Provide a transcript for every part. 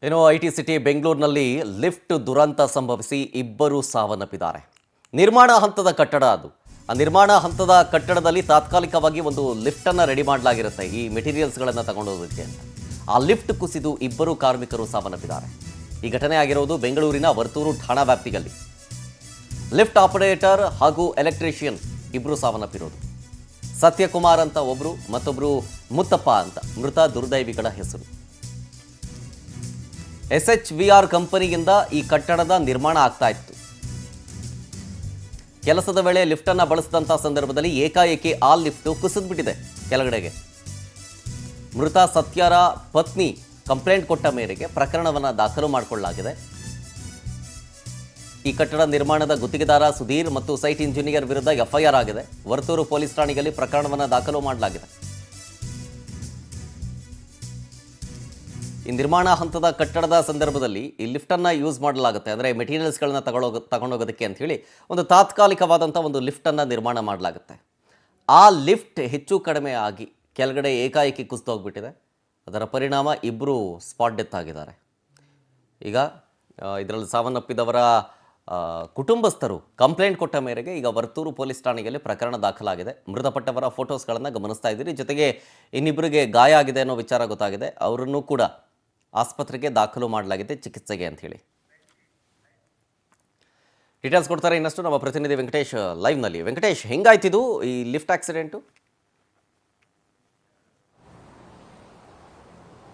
ಏನೋ IT city ಬೆಂಗಳೂರಿನಲ್ಲಿ lift ದುರಂತ ಸಂಭವಿಸಿ ಇಬ್ಬರು ಸಾವನ್ನಪ್ಪಿದ್ದಾರೆ. ನಿರ್ಮಾಣ ಹಂತದ ಕಟ್ಟಡ ಅದು. ಆ ನಿರ್ಮಾಣ ಹಂತದ ಕಟ್ಟಡದಲ್ಲಿ ತಾತ್ಕಾಲಿಕವಾಗಿ ಒಂದು ಲಿಫ್ಟನ್ನು ರೆಡಿ ಮಾಡಲಾಗಿರುತ್ತೆ ಈ ಮೆಟೀರಿಯಲ್ಸ್ಗಳನ್ನು ತಗೊಂಡೋಗೋದಕ್ಕೆ ಅಂತ. ಆ ಲಿಫ್ಟ್ ಕುಸಿದು ಇಬ್ಬರು ಕಾರ್ಮಿಕರು ಸಾವನ್ನಪ್ಪಿದ್ದಾರೆ. ಈ ಘಟನೆ ಆಗಿರೋದು ಬೆಂಗಳೂರಿನ ವರ್ತೂರು ಠಾಣಾ ವ್ಯಾಪ್ತಿಯಲ್ಲಿ. ಲಿಫ್ಟ್ ಆಪರೇಟರ್ ಹಾಗೂ ಎಲೆಕ್ಟ್ರಿಷಿಯನ್ ಇಬ್ಬರು ಸಾವನ್ನಪ್ಪಿರೋದು. ಸತ್ಯಕುಮಾರ್ ಅಂತ ಒಬ್ಬರು, ಮತ್ತೊಬ್ಬರು ಮುತ್ತಪ್ಪ ಅಂತ ಮೃತ ದುರ್ದೈವಿಗಳ ಹೆಸರು. SHVR ಕಂಪನಿಯಿಂದ ಈ ಕಟ್ಟಡದ ನಿರ್ಮಾಣ ಆಗ್ತಾ ಇತ್ತು. ಕೆಲಸದ ವೇಳೆ ಲಿಫ್ಟನ್ನು ಬಳಸಿದಂಥ ಸಂದರ್ಭದಲ್ಲಿ ಏಕಾಏಕಿ ಆ ಲಿಫ್ಟ್ ಕುಸಿದ್ಬಿಟ್ಟಿದೆ ಕೆಳಗಡೆಗೆ. ಮೃತ ಸತ್ಯರ ಪತ್ನಿ ಕಂಪ್ಲೇಂಟ್ ಕೊಟ್ಟ ಮೇರೆಗೆ ಪ್ರಕರಣವನ್ನು ದಾಖಲು ಮಾಡಿಕೊಳ್ಳಲಾಗಿದೆ. ಈ ಕಟ್ಟಡ ನಿರ್ಮಾಣದ ಗುತ್ತಿಗೆದಾರ ಸುಧೀರ್ ಮತ್ತು ಸೈಟ್ ಇಂಜಿನಿಯರ್ ವಿರುದ್ಧ FIR ಆಗಿದೆ. ವರ್ತೂರು ಪೊಲೀಸ್ ಠಾಣೆಯಲ್ಲಿ ಪ್ರಕರಣವನ್ನು ದಾಖಲು ಮಾಡಲಾಗಿದೆ. ಈ ನಿರ್ಮಾಣ ಹಂತದ ಕಟ್ಟಡದ ಸಂದರ್ಭದಲ್ಲಿ ಈ ಲಿಫ್ಟನ್ನು ಯೂಸ್ ಮಾಡಲಾಗುತ್ತೆ. ಅಂದರೆ ಮೆಟೀರಿಯಲ್ಸ್ಗಳನ್ನ ತಗೊಂಡೋಗೋದಕ್ಕೆ ಅಂತ ಹೇಳಿ ಒಂದು ತಾತ್ಕಾಲಿಕವಾದಂಥ ಒಂದು ಲಿಫ್ಟನ್ನು ನಿರ್ಮಾಣ ಮಾಡಲಾಗುತ್ತೆ. ಆ ಲಿಫ್ಟ್ ಹೆಚ್ಚು ಕಡಿಮೆ ಆಗಿ ಕೆಳಗಡೆ ಏಕಾಏಕಿ ಕುಸಿದು ಹೋಗ್ಬಿಟ್ಟಿದೆ. ಅದರ ಪರಿಣಾಮ ಇಬ್ಬರು ಸ್ಪಾಟ್ ಡೆತ್ ಆಗಿದ್ದಾರೆ. ಈಗ ಇದರಲ್ಲಿ ಸಾವನ್ನಪ್ಪಿದವರ ಕುಟುಂಬಸ್ಥರು ಕಂಪ್ಲೇಂಟ್ ಕೊಟ್ಟ ಮೇರೆಗೆ ಈಗ ವರ್ತೂರು ಪೊಲೀಸ್ ಠಾಣೆಯಲ್ಲಿ ಪ್ರಕರಣ ದಾಖಲಾಗಿದೆ. ಮೃತಪಟ್ಟವರ ಫೋಟೋಸ್ಗಳನ್ನು ಗಮನಿಸ್ತಾ ಇದ್ದೀರಿ. ಜೊತೆಗೆ ಇನ್ನಿಬ್ಬರಿಗೆ ಗಾಯ ಆಗಿದೆ ಅನ್ನೋ ವಿಚಾರ ಗೊತ್ತಾಗಿದೆ. ಅವರನ್ನು ಕೂಡ ಆಸ್ಪತ್ರೆಗೆ ದಾಖಲು ಮಾಡಲಾಗಿದೆ ಚಿಕಿತ್ಸೆಗೆ ಅಂತ ಹೇಳಿ. ಡೀಟೇಲ್ಸ್ ಕೊಡ್ತಾರೆ ಇನ್ನಷ್ಟು ನಮ್ಮ ಪ್ರತಿನಿಧಿ ವೆಂಕಟೇಶ್ ಲೈವ್ನಲ್ಲಿ. ವೆಂಕಟೇಶ್, ಹೆಂಗಾಯ್ತಿದು ಈ ಲಿಫ್ಟ್ ಆಕ್ಸಿಡೆಂಟು?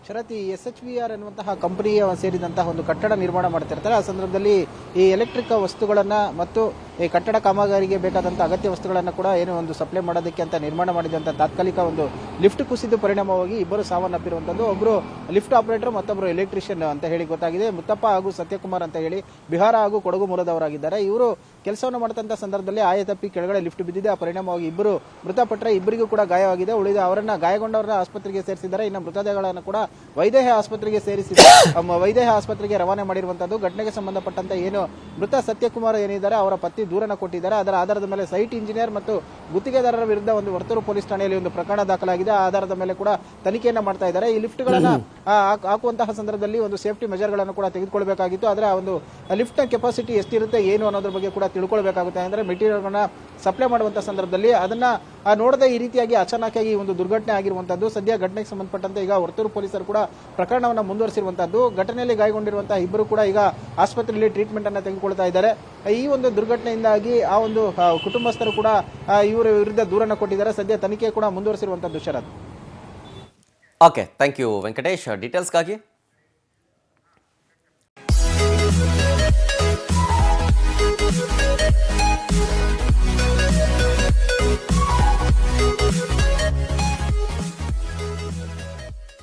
ಶರತ್, ಈ SHVR ಅನ್ನುವಂತಹ ಕಂಪನಿಯ ಸೇರಿದಂತಹ ಒಂದು ಕಟ್ಟಡ ನಿರ್ಮಾಣ ಮಾಡ್ತಿರ್ತಾರೆ. ಆ ಸಂದರ್ಭದಲ್ಲಿ ಈ ಎಲೆಕ್ಟ್ರಿಕ್ ವಸ್ತುಗಳನ್ನು ಮತ್ತು ಈ ಕಟ್ಟಡ ಕಾಮಗಾರಿಗೆ ಬೇಕಾದಂಥ ಅಗತ್ಯ ವಸ್ತುಗಳನ್ನು ಕೂಡ ಏನೋ ಒಂದು ಸಪ್ಲೈ ಮಾಡೋದಕ್ಕೆ ಅಂತ ನಿರ್ಮಾಣ ಮಾಡಿದಂಥ ತಾತ್ಕಾಲಿಕ ಒಂದು ಲಿಫ್ಟ್ ಕುಸಿದು ಪರಿಣಾಮವಾಗಿ ಇಬ್ಬರು ಸಾವನ್ನಪ್ಪಿರುವಂಥದ್ದು. ಒಬ್ಬರು ಲಿಫ್ಟ್ ಆಪರೇಟರ್, ಮತ್ತೊಬ್ಬರು ಎಲೆಕ್ಟ್ರಿಷಿಯನ್ ಅಂತ ಹೇಳಿ ಗೊತ್ತಾಗಿದೆ. ಮುತ್ತಪ್ಪ ಹಾಗೂ ಸತ್ಯಕುಮಾರ್ ಅಂತ ಹೇಳಿ ಬಿಹಾರ ಹಾಗೂ ಕೊಡಗು ಮೂಲದವರಾಗಿದ್ದಾರೆ. ಇವರು ಕೆಲಸವನ್ನು ಮಾಡತಂಥ ಸಂದರ್ಭದಲ್ಲಿ ಆಯತಪ್ಪಿ ಕೆಳಗಡೆ ಲಿಫ್ಟ್ ಬಿದ್ದಿದೆ. ಆ ಪರಿಣಾಮವಾಗಿ ಇಬ್ಬರು ಮೃತಪಟ್ಟರೆ, ಇಬ್ಬರಿಗೂ ಕೂಡ ಗಾಯವಾಗಿದೆ. ಉಳಿದ ಅವರನ್ನ ಗಾಯಗೊಂಡವರನ್ನ ಆಸ್ಪತ್ರೆಗೆ ಸೇರಿಸಿದ್ದಾರೆ. ಇನ್ನು ಮೃತದೇಹಗಳನ್ನು ಕೂಡ ವೈದೇಹ ಆಸ್ಪತ್ರೆಗೆ ವೈದೇಹ ಆಸ್ಪತ್ರೆಗೆ ರವಾನೆ ಮಾಡಿರುವಂತದ್ದು. ಘಟನೆಗೆ ಸಂಬಂಧಪಟ್ಟಂತೆ ಏನು ಮೃತ ಸತ್ಯಕುಮಾರ್ ಏನಿದ್ದಾರೆ ಅವರ ಪತ್ನಿ ದೂರನ್ನು ಕೊಟ್ಟಿದ್ದಾರೆ. ಅದರ ಆಧಾರದ ಮೇಲೆ ಸೈಟ್ ಇಂಜಿನಿಯರ್ ಮತ್ತು ಗುತ್ತಿಗೆದಾರರ ವಿರುದ್ಧ ಒಂದು ವರ್ತೂರು ಪೊಲೀಸ್ ಠಾಣೆಯಲ್ಲಿ ಒಂದು ಪ್ರಕರಣ ದಾಖಲಾಗಿದೆ. ಆ ಆಧಾರದ ಮೇಲೆ ಕೂಡ ತನಿಖೆಯನ್ನ ಮಾಡ್ತಾ ಇದ್ದಾರೆ. ಈ ಲಿಫ್ಟ್ಗಳನ್ನ ಹಾಕುವಂತಹ ಸಂದರ್ಭದಲ್ಲಿ ಒಂದು ಸೇಫ್ಟಿ ಮೆಜರ್ಗಳನ್ನು ಕೂಡ ತೆಗೆದುಕೊಳ್ಬೇಕಾಗಿತ್ತು. ಆದರೆ ಆ ಒಂದು ಲಿಫ್ಟ್ ಕೆಪಾಸಿಟಿ ಎಷ್ಟಿರುತ್ತೆ ಏನು ಅನ್ನೋದ್ರ ಬಗ್ಗೆ ಕೂಡ ತಿಳ್ಕೊಳ್ಬೇಕಾಗುತ್ತೆ. ಅಂದ್ರೆ ಮೆಟೀರಿಯಲ್ಗಳನ್ನ ಸಪ್ಲೈ ಮಾಡುವಂತಹ ಸಂದರ್ಭದಲ್ಲಿ ಅದನ್ನ ನೋಡದೆ ಈ ರೀತಿಯಾಗಿ ಅಚಾನಕ್ಕಾಗಿ ಒಂದು ದುರ್ಘಟನೆ ಆಗಿರುವಂತದ್ದು. ಸದ್ಯ ಘಟನೆಗೆ ಸಂಬಂಧಪಟ್ಟಂತೆ ಈಗ ವರ್ತೂರು ಪೊಲೀಸರು ಕೂಡ ಪ್ರಕರಣವನ್ನು ಮುಂದುವರಿಸಿರುವಂತದ್ದು. ಘಟನೆಯಲ್ಲಿ ಗಾಯಗೊಂಡಿರುವಂತಹ ಇಬ್ಬರು ಕೂಡ ಈಗ ಆಸ್ಪತ್ರೆಯಲ್ಲಿ ಟ್ರೀಟ್ಮೆಂಟ್ ಅನ್ನು ತೆಗೆದುಕೊಳ್ತಾ ಇದ್ದಾರೆ. ಈ ಒಂದು ದುರ್ಘಟನೆಯಿಂದಾಗಿ ಆ ಒಂದು ಕುಟುಂಬಸ್ಥರು ಕೂಡ ಇವರ ವಿರುದ್ಧ ದೂರನ್ನು ಕೊಟ್ಟಿದ್ದಾರೆ. ಸದ್ಯ ತನಿಖೆ ಕೂಡ ಮುಂದುವರಿಸಿರುವಂತದ್ದು. ಶರತ್, ಓಕೆ, ಥ್ಯಾಂಕ್ ಯು ವೆಂಕಟೇಶ್ ಡೀಟೇಲ್ಸ್ಗಾಗಿ.